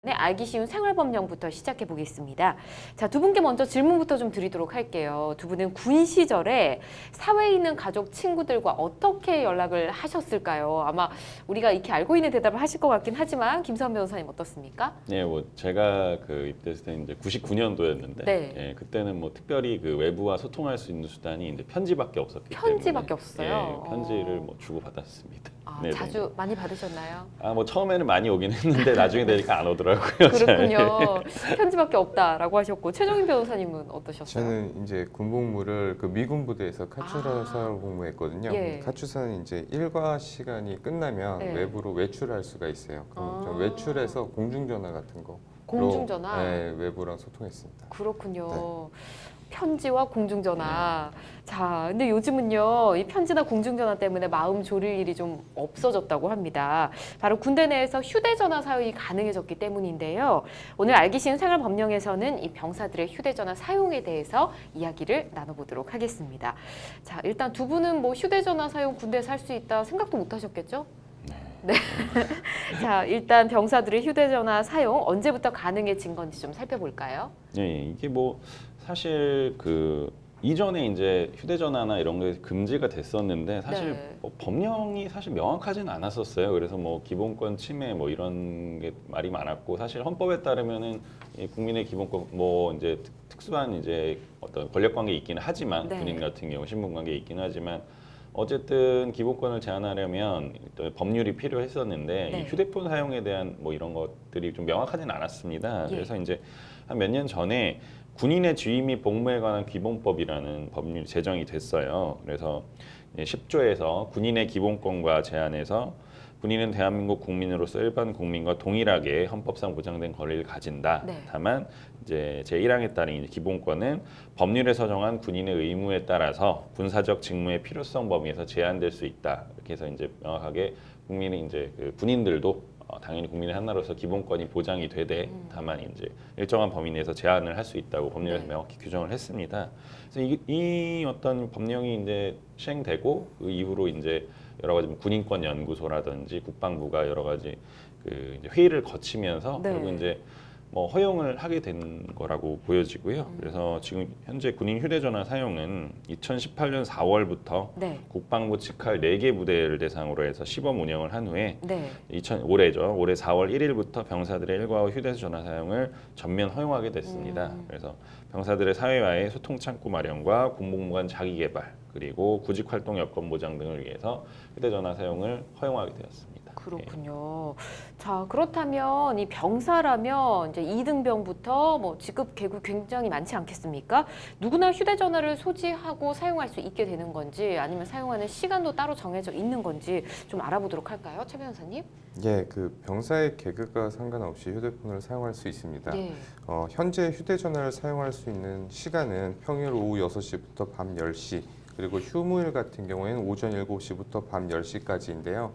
네, 알기 쉬운 생활법령부터 시작해 보겠습니다. 자, 두 분께 먼저 질문부터 좀 드리도록 할게요. 두 분은 군 시절에 사회에 있는 가족, 친구들과 어떻게 연락을 하셨을까요? 아마 우리가 이렇게 알고 있는 대답을 하실 것 같긴 하지만 김서원 변호사님 어떻습니까? 네, 뭐 제가 그 입대했을 때 이제 99년도였는데, 네. 예, 그때는 뭐 특별히 그 외부와 소통할 수 있는 수단이 이제 편지밖에 없었기 편지밖에 때문에, 없었어요? 예, 편지를 뭐 주고 받았습니다. 아, 네네. 자주 많이 받으셨나요? 뭐 처음에는 많이 오긴 했는데 나중에 되니까 안 오더라고요. 그렇군요. 편지밖에 없다라고 하셨고 최종인 변호사님은 어떠셨어요? 저는 이제 군복무를 그 미군 부대에서 카투사로 복무했거든요. 예. 카투사는 이제 일과 시간이 끝나면 네. 외부로 외출할 수가 있어요. 그럼 저 아. 외출해서 공중전화 같은 거 공중전화? 네, 외부랑 소통했습니다. 그렇군요. 편지와 공중전화. 자, 근데 요즘은요, 이 편지나 공중전화 때문에 마음 졸일 일이 좀 없어졌다고 합니다. 바로 군대 내에서 휴대전화 사용이 가능해졌기 때문인데요. 오늘 알기 쉬운 생활법령에서는 이 병사들의 휴대전화 사용에 대해서 이야기를 나눠보도록 하겠습니다. 자, 일단 두 분은 뭐 휴대전화 사용 군대에서 할 수 있다 생각도 못 하셨겠죠? 네. 자, 일단 병사들의 휴대전화 사용 언제부터 가능해진 건지 좀 살펴볼까요? 예, 이게 뭐 사실 그 이전에 이제 휴대전화나 이런 게 금지가 됐었는데 사실 네. 뭐 법령이 사실 명확하지는 않았었어요. 그래서 뭐 기본권 침해 뭐 이런 게 말이 많았고 사실 헌법에 따르면은 이 국민의 기본권 뭐 이제 특수한 이제 어떤 권력 관계 있기는 하지만 네. 군인 같은 경우 신분 관계 있기는 하지만 어쨌든 기본권을 제한하려면 또 법률이 필요했었는데 네. 이 휴대폰 사용에 대한 뭐 이런 것들이 좀 명확하지는 않았습니다. 예. 그래서 이제 한 몇 년 전에 군인의 지위 및 복무에 관한 기본법이라는 법률이 제정이 됐어요. 그래서 10조에서 군인의 기본권과 제한해서 군인은 대한민국 국민으로서 일반 국민과 동일하게 헌법상 보장된 권리를 가진다. 네. 다만 이제 제1항에 따른 이제 기본권은 법률에서 정한 군인의 의무에 따라서 군사적 직무의 필요성 범위에서 제한될 수 있다. 이렇게 해서 이제 명확하게 국민의 이제 그 군인들도 당연히 국민의 하나로서 기본권이 보장이 되되 다만 이제 일정한 범위 내에서 제한을 할 수 있다고 법률에서 네. 명확히 규정을 했습니다. 그래서 이 어떤 법령이 이제 시행되고 그 이후로 이제 여러 가지 뭐 군인권 연구소라든지 국방부가 여러 가지 그 이제 회의를 거치면서 네. 결국 이제 뭐 허용을 하게 된 거라고 보여지고요. 그래서 지금 현재 군인 휴대전화 사용은 2018년 4월부터 네. 국방부 직할 4개 부대를 대상으로 해서 시범 운영을 한 후에 네. 올해죠. 올해 4월 1일부터 병사들의 일과 후 휴대전화 사용을 전면 허용하게 됐습니다. 그래서 병사들의 사회와의 소통 창구 마련과 군복무관 자기 개발 그리고 구직 활동 여건 보장 등을 위해서 휴대전화 사용을 허용하게 되었습니다. 그렇군요. 자, 그렇다면 이 병사라면 이제 2등병부터 뭐 직급 계급 굉장히 많지 않겠습니까? 누구나 휴대전화를 소지하고 사용할 수 있게 되는 건지 아니면 사용하는 시간도 따로 정해져 있는 건지 좀 알아보도록 할까요? 최 변호사님? 예, 그 병사의 계급과 상관없이 휴대폰을 사용할 수 있습니다. 예. 현재 휴대전화를 사용할 수 있는 시간은 평일 오후 6시부터 밤 10시, 그리고 휴무일 같은 경우에는 오전 7시부터 밤 10시까지인데요.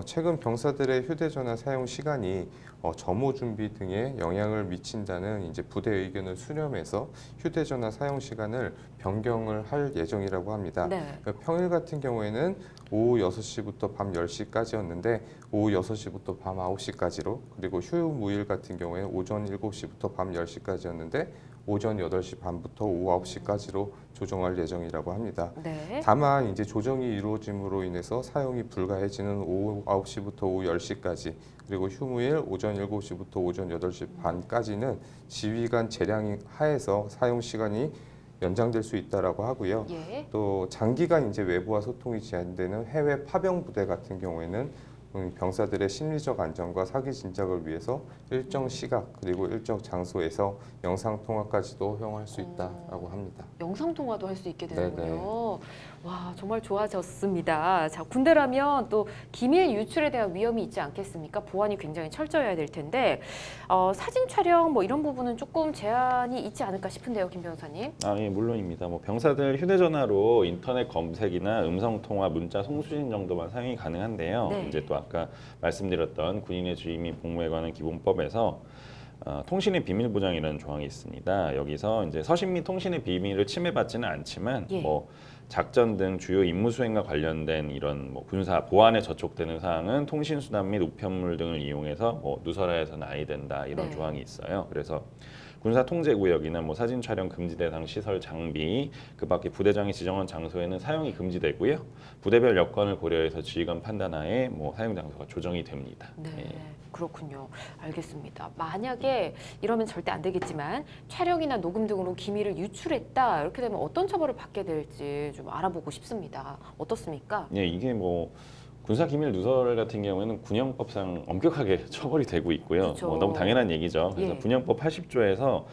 최근 병사들의 휴대전화 사용 시간이 점호 준비 등에 영향을 미친다는 이제 부대 의견을 수렴해서 휴대전화 사용 시간을 변경을 할 예정이라고 합니다. 네. 평일 같은 경우에는 오후 6시부터 밤 10시까지였는데 오후 6시부터 밤 9시까지로, 그리고 휴무일 같은 경우에는 오전 7시부터 밤 10시까지였는데 오전 8시 반부터 오후 9시까지로 조정할 예정이라고 합니다. 네. 다만 이제 조정이 이루어짐으로 인해서 사용이 불가해지는 오후 9시부터 오후 10시까지, 그리고 휴무일 오전 7시부터 오전 8시 반까지는 지휘관 재량 하에서 사용 시간이 연장될 수 있다라고 하고요. 예. 또 장기간 이제 외부와 소통이 제한되는 해외 파병 부대 같은 경우에는 병사들의 심리적 안정과 사기 진작을 위해서 일정 시각 그리고 일정 장소에서 영상 통화까지도 허용할 수 있다라고 합니다. 영상 통화도 할 수 있게 네네. 되는군요. 와, 정말 좋아졌습니다. 자, 군대라면 또 기밀 유출에 대한 위험이 있지 않겠습니까? 보안이 굉장히 철저해야 될 텐데 사진 촬영 뭐 이런 부분은 조금 제한이 있지 않을까 싶은데요, 김 변호사님. 예, 물론입니다. 뭐 병사들 휴대전화로 인터넷 검색이나 음성 통화, 문자 송수신 정도만 사용이 가능한데요. 네. 이제 또 아까 말씀드렸던 군인의 지위 및 복무에 관한 기본법에서 통신의 비밀 보장이라는 조항이 있습니다. 여기서 이제 서신 및 통신의 비밀을 침해받지는 않지만 예. 뭐 작전 등 주요 임무 수행과 관련된 이런 뭐 군사 보안에 저촉되는 사항은 통신 수단 및 우편물 등을 이용해서 뭐 누설하여서는 아니 된다 이런 네. 조항이 있어요. 그래서 군사 통제 구역이나 뭐 사진 촬영 금지 대상 시설 장비, 그밖에 부대장이 지정한 장소에는 사용이 금지되고요. 부대별 여건을 고려해서 지휘관 판단하에 뭐 사용 장소가 조정이 됩니다. 네, 예. 그렇군요. 알겠습니다. 만약에 이러면 절대 안 되겠지만 촬영이나 녹음 등으로 기밀을 유출했다 이렇게 되면 어떤 처벌을 받게 될지 좀 알아보고 싶습니다. 어떻습니까? 예, 이게 뭐 군사 기밀 누설 같은 경우에는 군형법상 엄격하게 처벌이 되고 있고요. 그렇죠. 뭐 너무 당연한 얘기죠. 그래서 예. 군형법 80조에서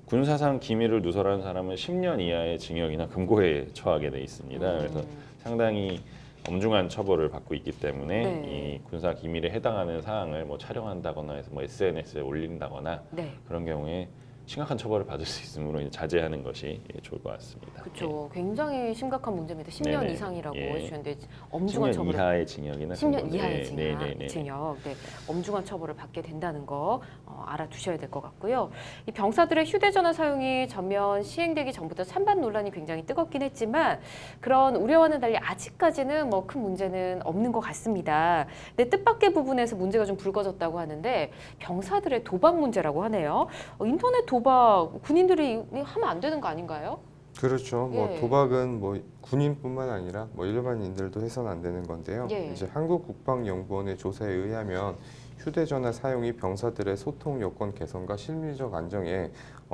군사상 기밀을 누설한 사람은 10년 이하의 징역이나 금고에 처하게 돼 있습니다. 그래서 상당히 엄중한 처벌을 받고 있기 때문에 네. 이 군사 기밀에 해당하는 사항을 뭐 촬영한다거나 해서 뭐 SNS에 올린다거나 네. 그런 경우에 심각한 처벌을 받을 수 있으므로 이제 자제하는 것이 좋을 것 같습니다. 그렇죠. 굉장히 심각한 문제입니다. 10년 네네. 이상이라고 예. 해주셨는데 엄중한 10년 처벌을 이하의 징역이나 10년 금고. 이하의 네, 네, 네, 네. 징역, 네, 엄중한 처벌을 받게 된다는 거 알아두셔야 될 것 같고요. 이 병사들의 휴대전화 사용이 전면 시행되기 전부터 찬반 논란이 굉장히 뜨겁긴 했지만 그런 우려와는 달리 아직까지는 뭐 큰 문제는 없는 것 같습니다. 근데 뜻밖의 부분에서 문제가 좀 불거졌다고 하는데 병사들의 도박 문제라고 하네요. 인터넷 도박 군인들이 하면 안 되는 거 아닌가요? 그렇죠. 뭐 예. 도박은 뭐 군인뿐만 아니라 뭐 일반인들도 해서는 안 되는 건데요. 예. 이제 한국국방연구원의 조사에 의하면 휴대전화 사용이 병사들의 소통 여건 개선과 심리적 안정에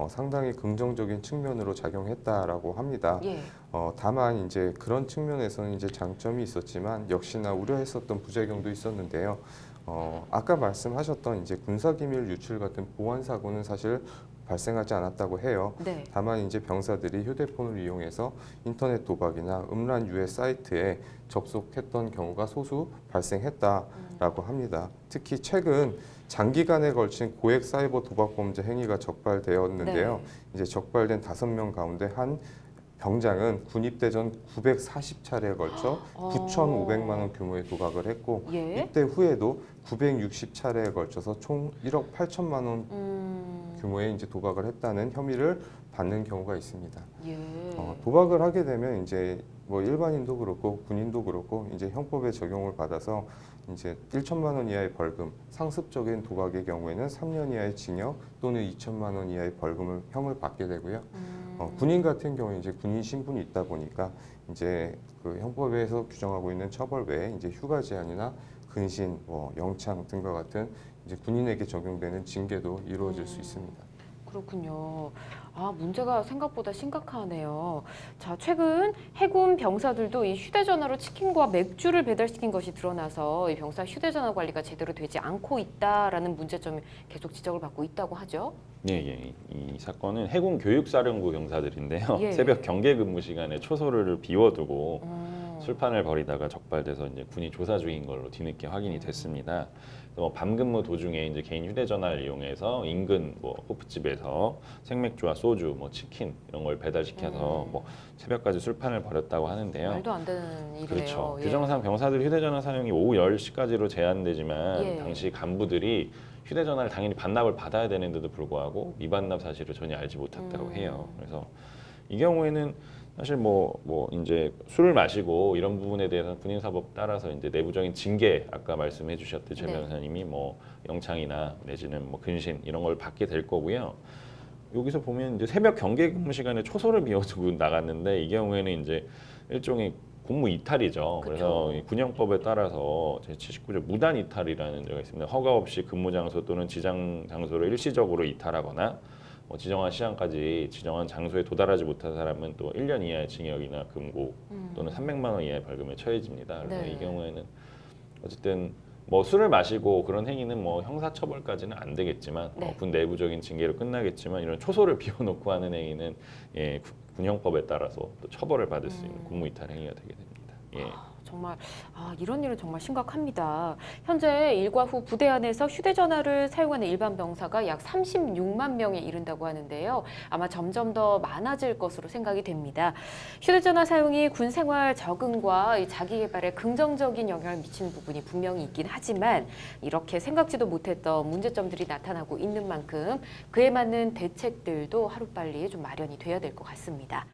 상당히 긍정적인 측면으로 작용했다라고 합니다. 예. 다만 이제 그런 측면에서는 이제 장점이 있었지만 역시나 우려했었던 부작용도 있었는데요. 아까 말씀하셨던 이제 군사기밀 유출 같은 보안 사고는 사실 발생하지 않았다고 해요. 네. 다만 이제 병사들이 휴대폰을 이용해서 인터넷 도박이나 음란 유해 사이트에 접속했던 경우가 소수 발생했다라고 합니다. 특히 최근 장기간에 걸친 고액 사이버 도박 범죄 행위가 적발되었는데요. 네. 이제 적발된 5명 가운데 한 병장은 군입대 전 940차례에 걸쳐 9,500만 원 규모의 도박을 했고 예. 입대 후에도 960차례에 걸쳐서 총 1억 8천만 원 규모의 이제 도박을 했다는 혐의를 받는 경우가 있습니다. 예. 도박을 하게 되면 이제 뭐 일반인도 그렇고 군인도 그렇고 이제 형법에 적용을 받아서 이제 1천만 원 이하의 벌금, 상습적인 도박의 경우에는 3년 이하의 징역 또는 2천만 원 이하의 벌금을 형을 받게 되고요. 군인 같은 경우에 이제 군인 신분이 있다 보니까 이제 그 형법에서 규정하고 있는 처벌 외에 이제 휴가 제한이나 근신, 뭐 영창 등과 같은 이제 군인에게 적용되는 징계도 이루어질 수 있습니다. 그렇군요. 문제가 생각보다 심각하네요. 자, 최근 해군 병사들도 이 휴대전화로 치킨과 맥주를 배달시킨 것이 드러나서 이 병사 휴대전화 관리가 제대로 되지 않고 있다라는 문제점이 계속 지적을 받고 있다고 하죠. 예, 예. 이 사건은 해군 교육사령부 병사들인데요. 예. 새벽 경계 근무 시간에 초소를 비워두고 음. 술판을 벌이다가 적발돼서 이제 군이 조사 중인 걸로 뒤늦게 확인이 됐습니다. 밤 근무 도중에 이제 개인 휴대전화를 이용해서 인근 뭐 호프집에서 생맥주와 소주, 뭐 치킨 이런 걸 배달시켜서 뭐 새벽까지 술판을 벌였다고 하는데요. 말도 안 되는 일이네요. 그렇죠. 예. 규정상 병사들 휴대전화 사용이 오후 10시까지로 제한되지만 예. 당시 간부들이 휴대전화를 당연히 반납을 받아야 되는데도 불구하고 미반납 사실을 전혀 알지 못했다고 해요. 그래서 이 경우에는 사실 뭐 이제 술을 마시고 이런 부분에 대해서는 군인사법 따라서 이제 내부적인 징계 아까 말씀해 주셨듯이 최 네. 변호사님이 뭐 영창이나 내지는 뭐 근신 이런 걸 받게 될 거고요. 여기서 보면 이제 새벽 경계 근무 시간에 초소를 비워두고 나갔는데 이 경우에는 이제 일종의 공무 이탈이죠. 그래서 이 군형법에 따라서 제79조 무단 이탈이라는 죄가 있습니다. 허가 없이 근무 장소 또는 지정 장소를 일시적으로 이탈하거나 뭐 지정한 시간까지 지정한 장소에 도달하지 못한 사람은 또 1년 이하의 징역이나 금고 또는 300만 원 이하의 벌금에 처해집니다. 그래서 네. 이 경우에는 어쨌든 뭐 술을 마시고 그런 행위는 뭐 형사처벌까지는 안 되겠지만 네. 군 내부적인 징계로 끝나겠지만 이런 초소를 비워놓고 하는 행위는 예, 군형법에 따라서 또 처벌을 받을 수 있는 공무이탈 행위가 되게 됩니다. 예. 정말 이런 일은 정말 심각합니다. 현재 일과 후 부대 안에서 휴대전화를 사용하는 일반 병사가 약 36만 명에 이른다고 하는데요. 아마 점점 더 많아질 것으로 생각이 됩니다. 휴대전화 사용이 군 생활 적응과 이 자기 개발에 긍정적인 영향을 미치는 부분이 분명히 있긴 하지만 이렇게 생각지도 못했던 문제점들이 나타나고 있는 만큼 그에 맞는 대책들도 하루빨리 좀 마련이 돼야 될 것 같습니다.